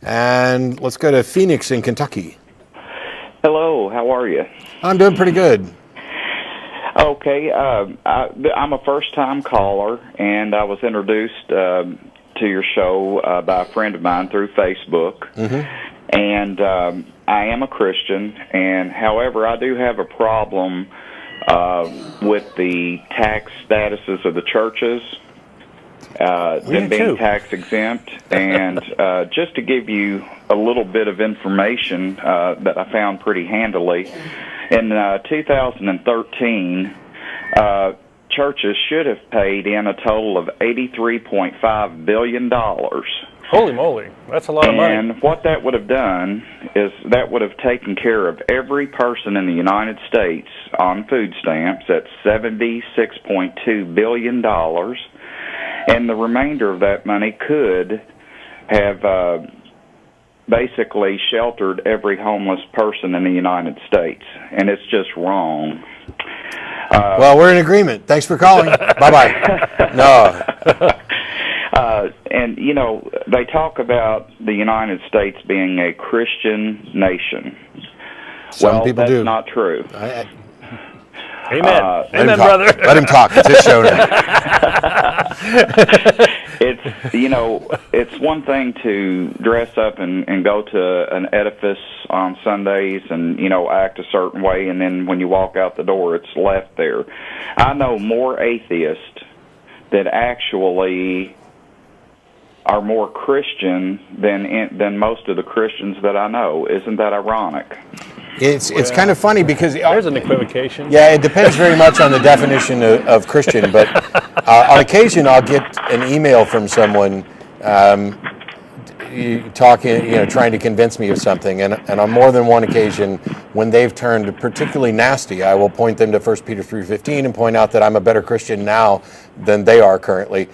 And let's go to Phoenix in Kentucky. Hello, how are you? I'm doing pretty good. Okay, I'm a first-time caller, and I was introduced to your show by a friend of mine through Facebook. And I am a Christian, and however, I do have a problem with the tax statuses of the churches, them being tax exempt. And just to give you a little bit of information that I found pretty handily, in 2013, churches should have paid in a total of $83.5 billion. Holy moly, that's a lot of money. And what that would have done is that would have taken care of every person in the United States on food stamps at $76.2 billion. And the remainder of that money could have basically sheltered every homeless person in the United States. And it's just wrong. Well, we're in agreement. Thanks for calling. Bye-bye. No. And, you know, they talk about the United States being a Christian nation. Some people do. That's not true. Amen. Amen, brother. Let him talk. It's his show now. It's, you know, it's one thing to dress up and go to an edifice on Sundays and, you know, act a certain way, and then when you walk out the door, it's left there. I know more atheists that actually are more Christian than most of the Christians that I know. Isn't that ironic? It's kind of funny because there's an equivocation. Yeah, it depends very much on the definition of Christian. But on occasion, I'll get an email from someone talking, you know, trying to convince me of something. And on more than one occasion, when they've turned particularly nasty, I will point them to 1 Peter 3:15 and point out that I'm a better Christian now than they are currently,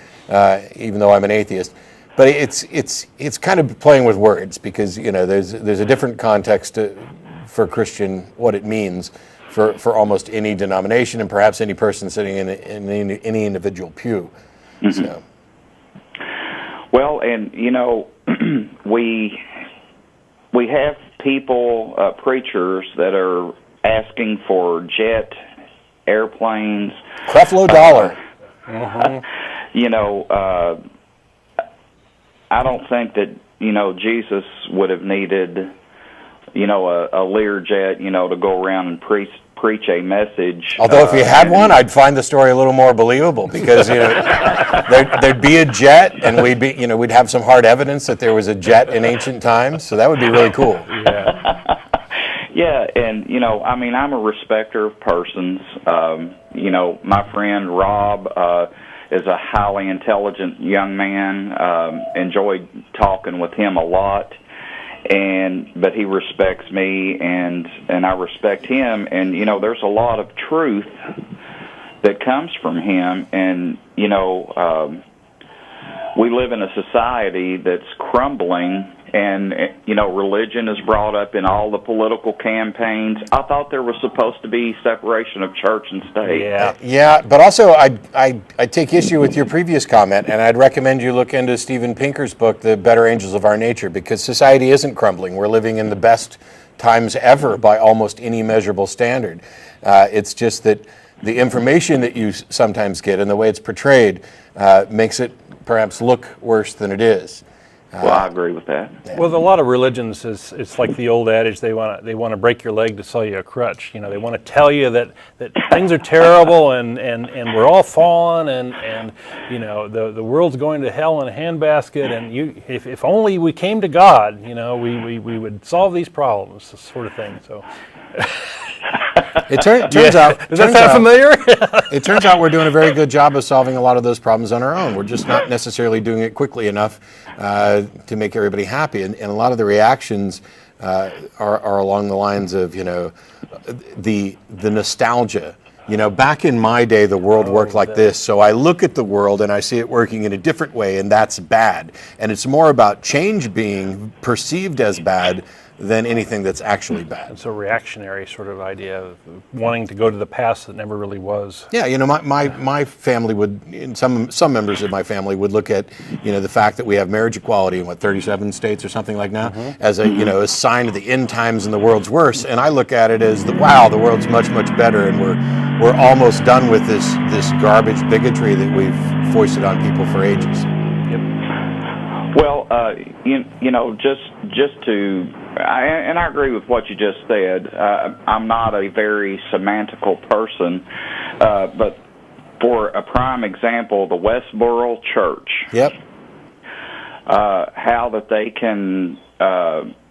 even though I'm an atheist. But it's kind of playing with words because, you know, there's a different context for Christian, what it means for almost any denomination and perhaps any person sitting in any individual pew. So. Well, and, you know, we have people, preachers, that are asking for jet airplanes. Creflo Dollar. You know, I don't think that, you know, Jesus would have needed, you know, a Learjet, you know, to go around and preach a message. Although if he had one, I'd find the story a little more believable because, you know, there'd be a jet, and we'd have some hard evidence that there was a jet in ancient times. So that would be really cool. Yeah. Yeah, and, you know, I mean, I'm a respecter of persons. You know, my friend Rob is a highly intelligent young man. Enjoyed talking with him a lot. But he respects me, and I respect him. And, you know, there's a lot of truth that comes from him. And, you know, we live in a society that's crumbling, and, you know, religion is brought up in all the political campaigns. I thought there was supposed to be separation of church and state. Yeah, but also I take issue with your previous comment, and I'd recommend you look into Steven Pinker's book, The Better Angels of Our Nature, because society isn't crumbling. We're living in the best times ever by almost any measurable standard. It's just that the information that you sometimes get and the way it's portrayed makes it perhaps look worse than it is. Well, I agree with that. Well, a lot of religions it's like the old adage, they want to break your leg to sell you a crutch. You know, they want to tell you that things are terrible and we're all fallen and you know the world's going to hell in a handbasket, and if only we came to God, you know, we would solve these problems, this sort of thing. So. It turns out. Does that sound familiar? It turns out we're doing a very good job of solving a lot of those problems on our own. We're just not necessarily doing it quickly enough to make everybody happy. And a lot of the reactions are along the lines of, you know, the nostalgia. You know, back in my day, the world worked like this. So I look at the world and I see it working in a different way, and that's bad. And it's more about change being perceived as bad than anything that's actually bad. It's a reactionary sort of idea of wanting to go to the past that never really was. Yeah, my family would, some members of my family would look at, the fact that we have marriage equality in 37 states or something like now as a sign of the end times and the world's worse. And I look at it as the world's much, much better, and we're almost done with this garbage bigotry that we've foisted on people for ages. Well, just to, and I agree with what you just said. I'm not a very semantical person, but for a prime example, the Westboro Church. Yep. How that they can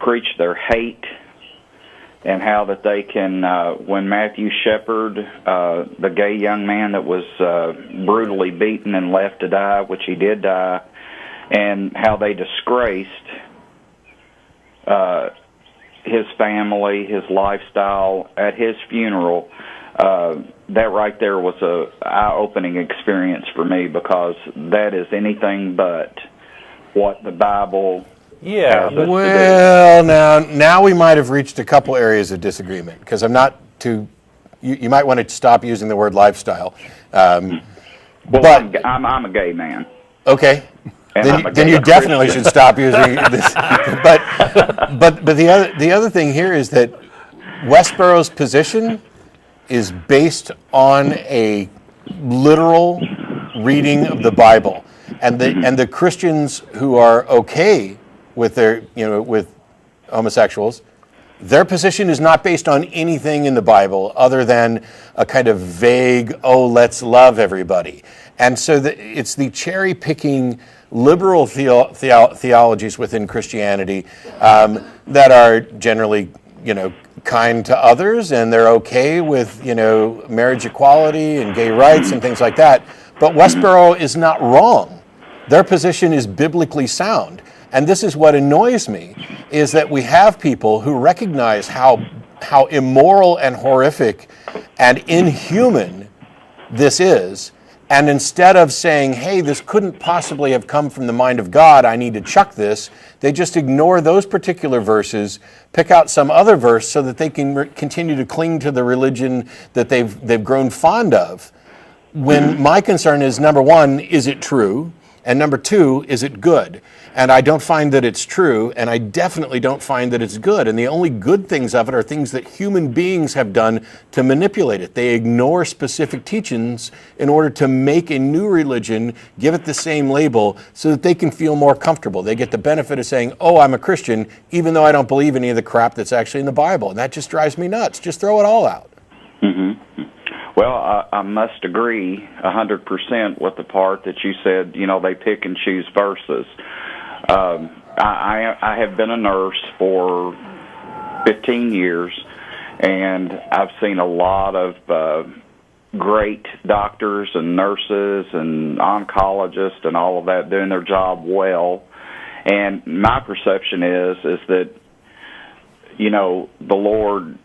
preach their hate, and how that they can, when Matthew Shepard, the gay young man that was brutally beaten and left to die, which he did die, and how they disgraced his family, his lifestyle at his funeral. That right there was a eye-opening experience for me, because that is anything but what the Bible has us to do. Well, now we might have reached a couple areas of disagreement, because I'm not too. You might want to stop using the word lifestyle. But I'm a gay man. Okay. Then you definitely should stop using this. But the other thing here is that Westboro's position is based on a literal reading of the Bible, and the Christians who are okay with with homosexuals, their position is not based on anything in the Bible other than a kind of vague, let's love everybody. And so it's the cherry-picking liberal theologies within Christianity that are generally, kind to others, and they're okay with, marriage equality and gay rights and things like that. But Westboro is not wrong. Their position is biblically sound. And this is what annoys me, is that we have people who recognize how immoral and horrific and inhuman this is, and instead of saying, hey, this couldn't possibly have come from the mind of God, I need to chuck this, they just ignore those particular verses, pick out some other verse so that they can continue to cling to the religion that they've grown fond of. When my concern is, number one, is it true? And number two, is it good? And I don't find that it's true, and I definitely don't find that it's good. And the only good things of it are things that human beings have done to manipulate it. They ignore specific teachings in order to make a new religion, give it the same label, so that they can feel more comfortable. They get the benefit of saying, I'm a Christian, even though I don't believe any of the crap that's actually in the Bible. And that just drives me nuts. Just throw it all out. Mm-hmm. Well, I must agree 100% with the part that you said, they pick and choose verses. I have been a nurse for 15 years, and I've seen a lot of great doctors and nurses and oncologists and all of that doing their job well. And my perception is that, the Lord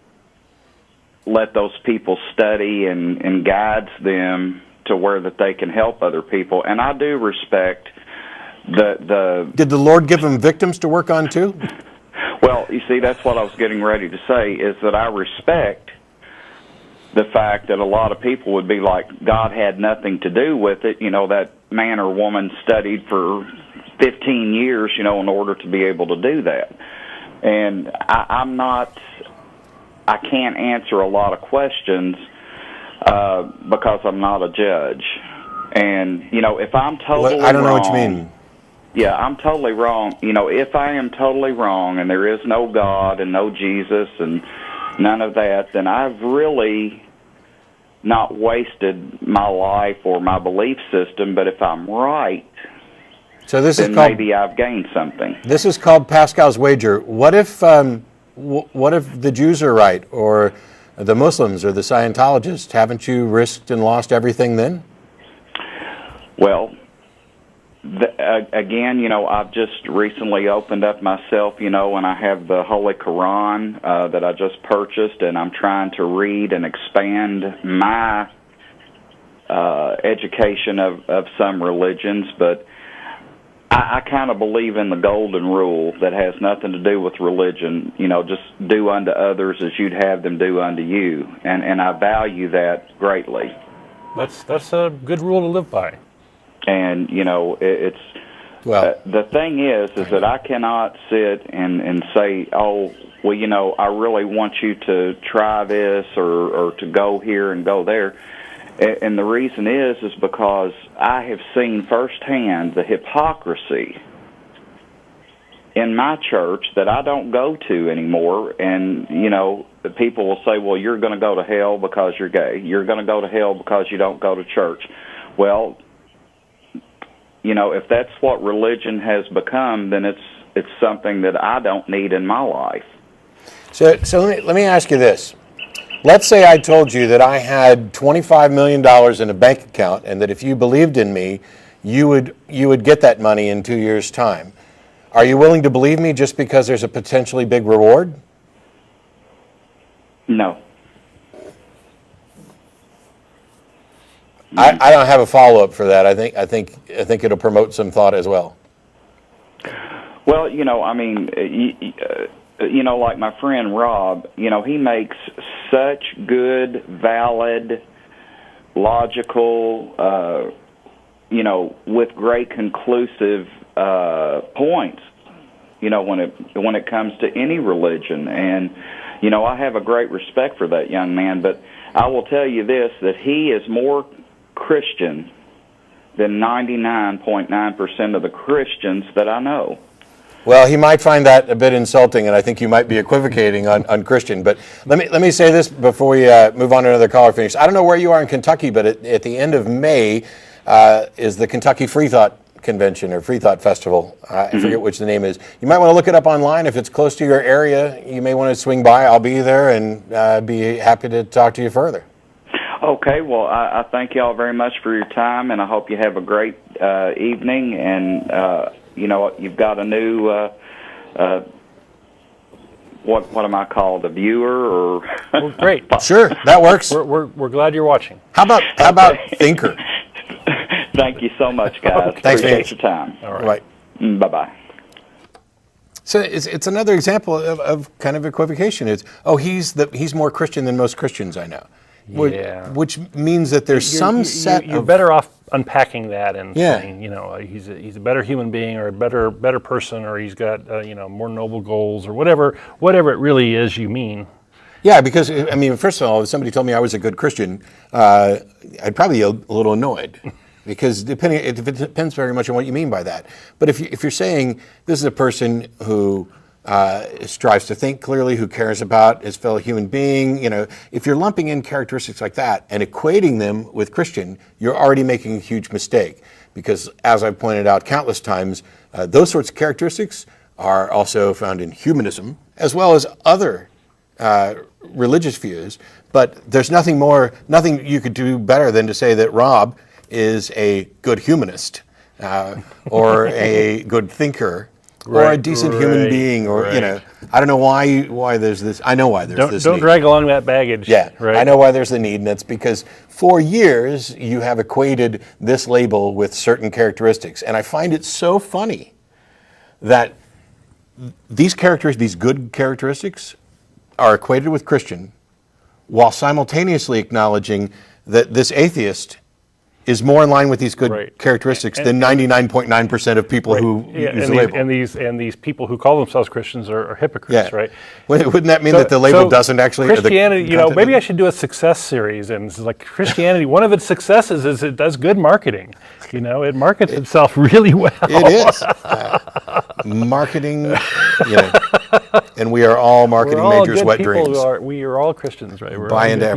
let those people study and guides them to where that they can help other people. And I do respect the... Did the Lord give them victims to work on too? Well, you see, that's what I was getting ready to say, is that I respect the fact that a lot of people would be like, God had nothing to do with it. That man or woman studied for 15 years, in order to be able to do that. And I can't answer a lot of questions because I'm not a judge. And, if I'm totally wrong... I don't know what you mean. Yeah, I'm totally wrong. If I am totally wrong and there is no God and no Jesus and none of that, then I've really not wasted my life or my belief system. But if I'm right, then maybe I've gained something. This is called Pascal's wager. What if the Jews are right, or the Muslims, or the Scientologists? Haven't you risked and lost everything then? Well, again, I've just recently opened up myself, and I have the Holy Quran that I just purchased, and I'm trying to read and expand my education of some religions, but I kind of believe in the golden rule that has nothing to do with religion. Just do unto others as you'd have them do unto you, and I value that greatly. That's a good rule to live by. And it's the thing is that I cannot sit and say, oh, well, I really want you to try this or to go here and go there. And the reason is because I have seen firsthand the hypocrisy in my church that I don't go to anymore. And, the people will say, well, you're going to go to hell because you're gay. You're going to go to hell because you don't go to church. Well, if that's what religion has become, then it's something that I don't need in my life. So let me ask you this. Let's say I told you that I had $25 million in a bank account, and that if you believed in me, you would get that money in 2 years' time. Are you willing to believe me just because there's a potentially big reward? No. I don't have a follow-up for that. I think it'll promote some thought as well. Well, like my friend Rob, he makes such good, valid, logical, with great conclusive points, when it comes to any religion. And, I have a great respect for that young man, but I will tell you this, that he is more Christian than 99.9% of the Christians that I know. Well, he might find that a bit insulting, and I think you might be equivocating on Christian. But let me say this before we move on to another caller finish. I don't know where you are in Kentucky, but at the end of May is the Kentucky Free Thought Convention or Free Thought Festival. I forget which the name is. You might want to look it up online. If it's close to your area, you may want to swing by. I'll be there and be happy to talk to you further. Okay, well, I thank you all very much for your time, and I hope you have a great evening. And you've got a new what am I called, a viewer or? Well, great. Sure, that works. We're glad you're watching. How about thinker? Thank you so much, guys. Thanks, Appreciate your time. All right. Bye bye. So it's another example of kind of equivocation. It's he's more Christian than most Christians I know. Yeah. Which means that there's you're better off unpacking that and saying, he's a better human being or a better person, or he's got more noble goals or whatever it really is you mean. Yeah, because first of all, if somebody told me I was a good Christian, I'd probably be a little annoyed. Because it depends very much on what you mean by that. But if you're saying this is a person who strives to think clearly, who cares about his fellow human being, if you're lumping in characteristics like that and equating them with Christian, you're already making a huge mistake. Because as I've pointed out countless times, those sorts of characteristics are also found in humanism, as well as other religious views. But there's nothing you could do better than to say that Rob is a good humanist, or a good thinker, or a decent human being, or I don't know why there's this. I know why there's this. Don't need. drag along that baggage. Yeah, right? I know why there's the need, and it's because for years you have equated this label with certain characteristics, and I find it so funny that these good characteristics, are equated with Christian, while simultaneously acknowledging that this atheist is more in line with these good characteristics than 99.9% of people who use the label. And these people who call themselves Christians are hypocrites, right? Wouldn't that mean that the label doesn't actually... Christianity, maybe I should do a success series, and it's like Christianity, one of its successes is it does good marketing. It markets itself really well. It is. Marketing, and we are all marketing majors' wet dreams. We are all Christians, right? Buy into